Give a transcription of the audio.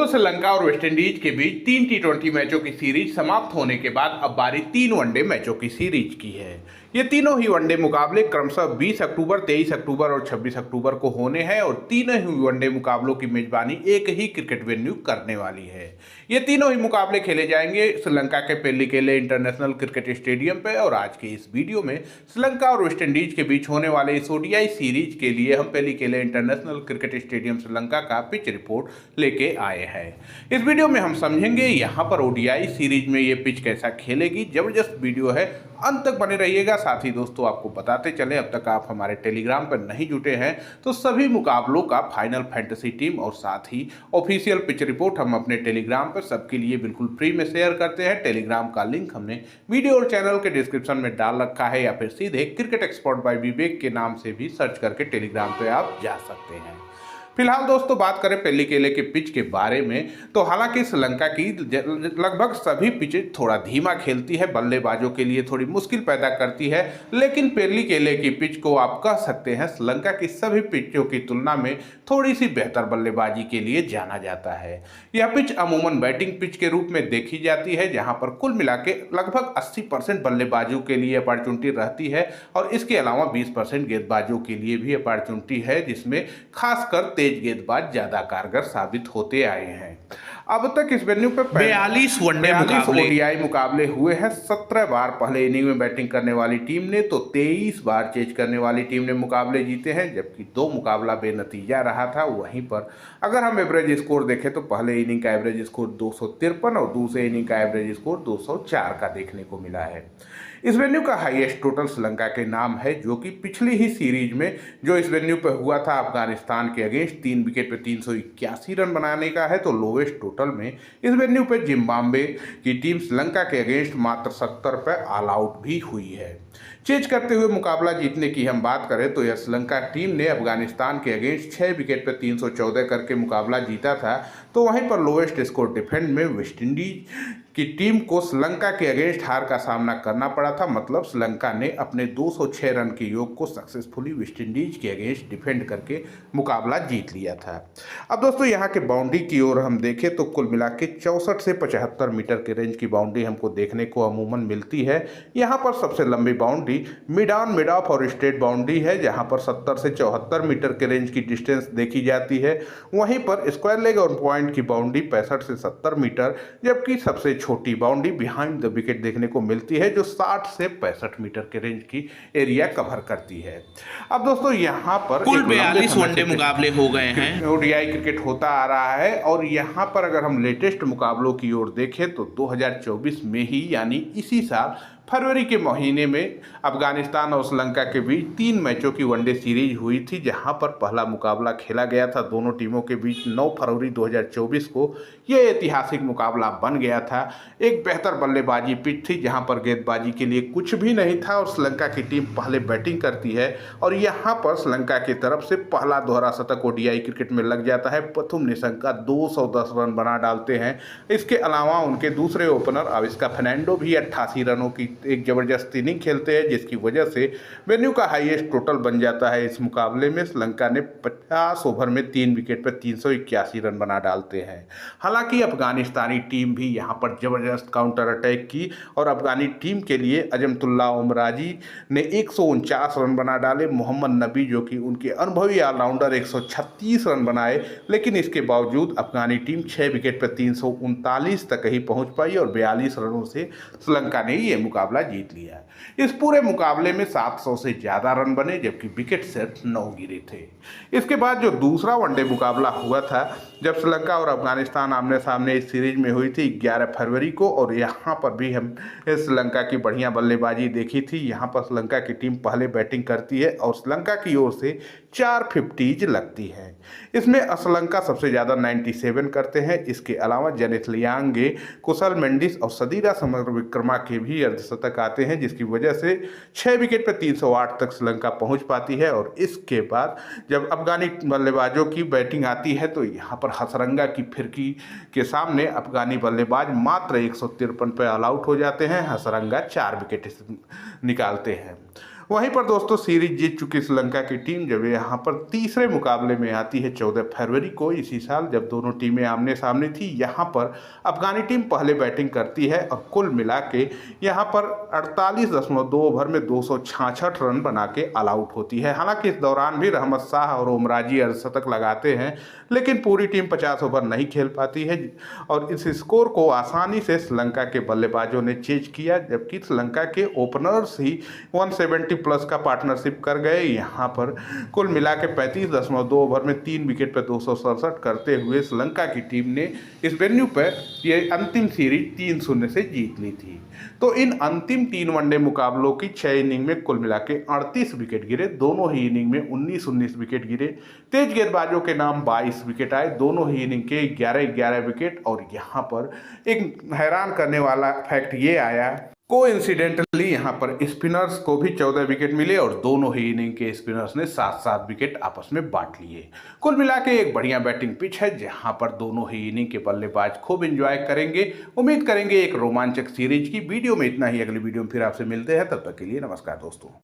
श्रीलंका और वेस्टइंडीज के बीच 3 T20 मैचों की सीरीज समाप्त होने के बाद अब बारी 3 वनडे मैचों की सीरीज की है। ये तीनों ही वनडे मुकाबले क्रमशः 20 अक्टूबर, 23 अक्टूबर और 26 अक्टूबर को होने हैं और तीनों ही वनडे मुकाबलों की मेजबानी एक ही क्रिकेट वेन्यू करने वाली है। ये तीनों ही मुकाबले खेले जाएंगे श्रीलंका के पेल्लिकेले इंटरनेशनल क्रिकेट स्टेडियम पे और आज के इस वीडियो में श्रीलंका और वेस्टइंडीज के बीच होने वाले इस ओडीआई सीरीज के लिए हम पेल्लिकेले इंटरनेशनल क्रिकेट स्टेडियम श्रीलंका का पिच रिपोर्ट लेके आए हैं। इस वीडियो में हम समझेंगे यहाँ पर ओडीआई सीरीज में ये पिच कैसा खेलेगी। जबरदस्त वीडियो है, अंत तक बने रहिएगा। साथ ही दोस्तों आपको बताते चले, अब तक आप हमारे टेलीग्राम पर नहीं जुटे हैं तो सभी मुकाबलों का फाइनल फैंटेसी टीम और साथ ही ऑफिशियल पिच रिपोर्ट हम अपने टेलीग्राम पर सबके लिए बिल्कुल फ्री में शेयर करते हैं। टेलीग्राम का लिंक हमने वीडियो और चैनल के डिस्क्रिप्शन में डाल रखा है या फिर सीधे क्रिकेट एक्सपर्ट बाय विवेक के नाम से भी सर्च करके टेलीग्राम पे आप जा सकते हैं। फिलहाल दोस्तों बात करें पेल्लिकेले के पिच के बारे में तो हालांकि श्रीलंका की लगभग सभी पिचेज थोड़ा धीमा खेलती है, बल्लेबाजों के लिए थोड़ी मुश्किल पैदा करती है, लेकिन पेल्लिकेले की पिच को आप कह सकते हैं श्रीलंका की सभी पिचों की तुलना में थोड़ी सी बेहतर बल्लेबाजी के लिए जाना जाता है। यह पिच अमूमन बैटिंग पिच के रूप में देखी जाती है, जहां पर कुल मिला के लगभग 80% बल्लेबाजों के लिए अपॉर्चुनिटी रहती है और इसके अलावा 20% गेंदबाजों के लिए भी अपॉर्चुनिटी है, जिसमें खासकर तेज गेंदबाज ज्यादा कारगर साबित होते आए हैं। अब तक इस वेन्यू पर 42 वनडे ओडीआई मुकाबले हुए हैं। 17 बार पहले इनिंग में बैटिंग करने वाली टीम ने तो 23 बार चेज करने वाली टीम ने मुकाबले जीते हैं, जबकि 2 मुकाबला बेनतीजा रहा था। वहीं पर अगर हम एवरेज स्कोर देखें तो पहले इनिंग का एवरेज स्कोर 253 और दूसरे इनिंग का एवरेज स्कोर 204 का देखने को मिला है। इस वेन्यू का हाईएस्ट टोटल श्रीलंका के नाम है, जो कि पिछली ही सीरीज में जो इस वेन्यू पर हुआ था अफगानिस्तान के अगेंस्ट 3 विकेट पे 381 रन बनाने का है। तो लोवेस्ट टोटल में इस वेन्यू पे जिम्बाब्वे की टीम श्रीलंका के अगेंस्ट मात्र 70 पे ऑल आउट भी हुई है। चेज करते हुए मुकाबला जीतने की हम बात करें तो यह श्रीलंका टीम ने अफगानिस्तान के अगेंस्ट 6 विकेट पर 314 करके मुकाबला जीता था। तो वहीं पर लोवेस्ट स्कोर डिफेंड में वेस्टइंडीज की टीम को श्रीलंका के अगेंस्ट हार का सामना करना पड़ा था। मतलब श्रीलंका ने अपने 206 रन के योग को सक्सेसफुली वेस्टइंडीज के अगेंस्ट डिफेंड करके मुकाबला जीत लिया था। अब दोस्तों यहाँ के बाउंड्री की ओर हम देखें तो कुल मिला के 64 से 75 मीटर के रेंज की बाउंड्री हमको देखने को अमूमन मिलती है। यहाँ पर सबसे लंबी boundary mid on, mid of और स्ट्रेट बाउंड्री है, जहाँ पर 70 से 74 मीटर के रेंज की डिस्टेंस देखी जाती है। वहीं पर स्क्वायर लेग और पॉइंट की बाउंड्री 65 से 70 मीटर, जबकि सबसे छोटी बाउंड्री बिहाइंड द विकेट देखने को मिलती है, जो 60 से 65 मीटर के रेंज की एरिया कवर करती है। अब दोस्तों यहाँ पर कुल 42 वनडे मुकाबले हो गए हैं। ओडीआई क्रिकेट होता आ रहा है और यहाँ पर अगर हम लेटेस्ट मुकाबलों की ओर देखें तो 2024 में ही यानी इसी साल फरवरी के महीने में अफगानिस्तान और श्रीलंका के बीच 3 मैचों की वनडे सीरीज हुई थी, जहां पर पहला मुकाबला खेला गया था दोनों टीमों के बीच 9 फरवरी 2024 को। यह ऐतिहासिक मुकाबला बन गया था। एक बेहतर बल्लेबाजी पिच थी, जहां पर गेंदबाजी के लिए कुछ भी नहीं था और श्रीलंका की टीम पहले बैटिंग करती है और यहाँ पर श्रीलंका की तरफ से पहला दोहरा शतक ओडीआई क्रिकेट में लग जाता है। पथुम निशंका 210 रन बना डालते हैं। इसके अलावा उनके दूसरे ओपनर अविस्का फर्नांडो भी 88 रनों की एक जबरदस्त इनिंग खेलते हैं, जिसकी वजह से वेन्यू का हाईएस्ट टोटल बन जाता है। इस मुकाबले में श्रीलंका ने 50 ओवर में 3 विकेट पर 381 रन बना डालते हैं। हालांकि अफगानिस्तानी टीम भी यहां पर जबरदस्त काउंटर अटैक की और अफगानी टीम के लिए अजमतुल्ला उमराजी ने 149 रन बना डाले। मोहम्मद नबी जो कि उनके अनुभवी ऑलराउंडर 136 रन बनाए, लेकिन इसके बावजूद अफगानी टीम 6 विकेट पर 339 तक ही पहुंच पाई और 42 रनों से श्रीलंका ने ये मुकाबला जीत लिया। इस पूरे मुकाबले में 700 से ज्यादा रन बने, जबकि विकेट सिर्फ 9 गिरे थे। इसके बाद जो दूसरा वनडे मुकाबला हुआ था, जब श्रीलंका और अफगानिस्तान आमने सामने इस सीरीज में हुई थी 11 फरवरी को, और यहाँ पर भी हम श्रीलंका की बढ़िया बल्लेबाजी देखी थी। यहाँ पर श्रीलंका की टीम पहले बैटिंग करती है और श्रीलंका की ओर से 4 50s लगती है। इसमें श्रीलंका सबसे ज़्यादा 97 करते हैं। इसके अलावा जनित लियांगे, कुशल मेंडिस और सदीरा समरविक्रमा के भी अर्धशतक आते हैं, जिसकी वजह से 6 विकेट पर 308 तक श्रीलंका पहुंच पाती है। और इसके बाद जब अफगानी बल्लेबाजों की बैटिंग आती है तो यहाँ पर हसरंगा की फिरकी के सामने अफगानी बल्लेबाज मात्र 153 पर ऑल आउट हो जाते हैं। हसरंगा 4 विकेट निकालते हैं। वहीं पर दोस्तों सीरीज जीत चुकी श्रीलंका की टीम जब यहाँ पर तीसरे मुकाबले में आती है 14 फरवरी को इसी साल, जब दोनों टीमें आमने सामने थी। यहाँ पर अफगानी टीम पहले बैटिंग करती है और कुल मिला के यहाँ पर 48.2 ओवर में 266 रन बना के ऑल आउट होती है। हालांकि इस दौरान भी रहमत शाह और ओमराजी अर्धशतक लगाते हैं, लेकिन पूरी टीम 50 ओवर नहीं खेल पाती है और इस स्कोर को आसानी से श्रीलंका के बल्लेबाजों ने चेज किया, जबकि श्रीलंका के ओपनर्स ही 170 प्लस का पार्टनरशिप कर गए। यहाँ पर कुल मिला के 35.2 ओवर में 3 विकेट पर 267 करते हुए श्रीलंका की टीम ने इस वेन्यू पर ये अंतिम सीरीज 3-0 से जीत ली थी। तो इन अंतिम 3 वनडे मुकाबलों की 6 इनिंग में कुल मिला के 38 विकेट गिरे, दोनों ही इनिंग में 19-19 विकेट गिरे। तेज गेंदबाजों के नाम 22 विकेट आए, दोनों ही इनिंग के 11-11 विकेट। और यहाँ पर एक हैरान करने वाला फैक्ट ये आया, कोइंसिडेंटली यहाँ पर स्पिनर्स को भी 14 विकेट मिले और दोनों ही इनिंग के स्पिनर्स ने 7-7 विकेट आपस में बांट लिए। कुल मिला के एक बढ़िया बैटिंग पिच है जहाँ पर दोनों ही इनिंग के बल्लेबाज खूब एंजॉय करेंगे। उम्मीद करेंगे एक रोमांचक सीरीज की। वीडियो में इतना ही, अगली वीडियो में फिर आपसे मिलते हैं, तब तक के लिए नमस्कार दोस्तों।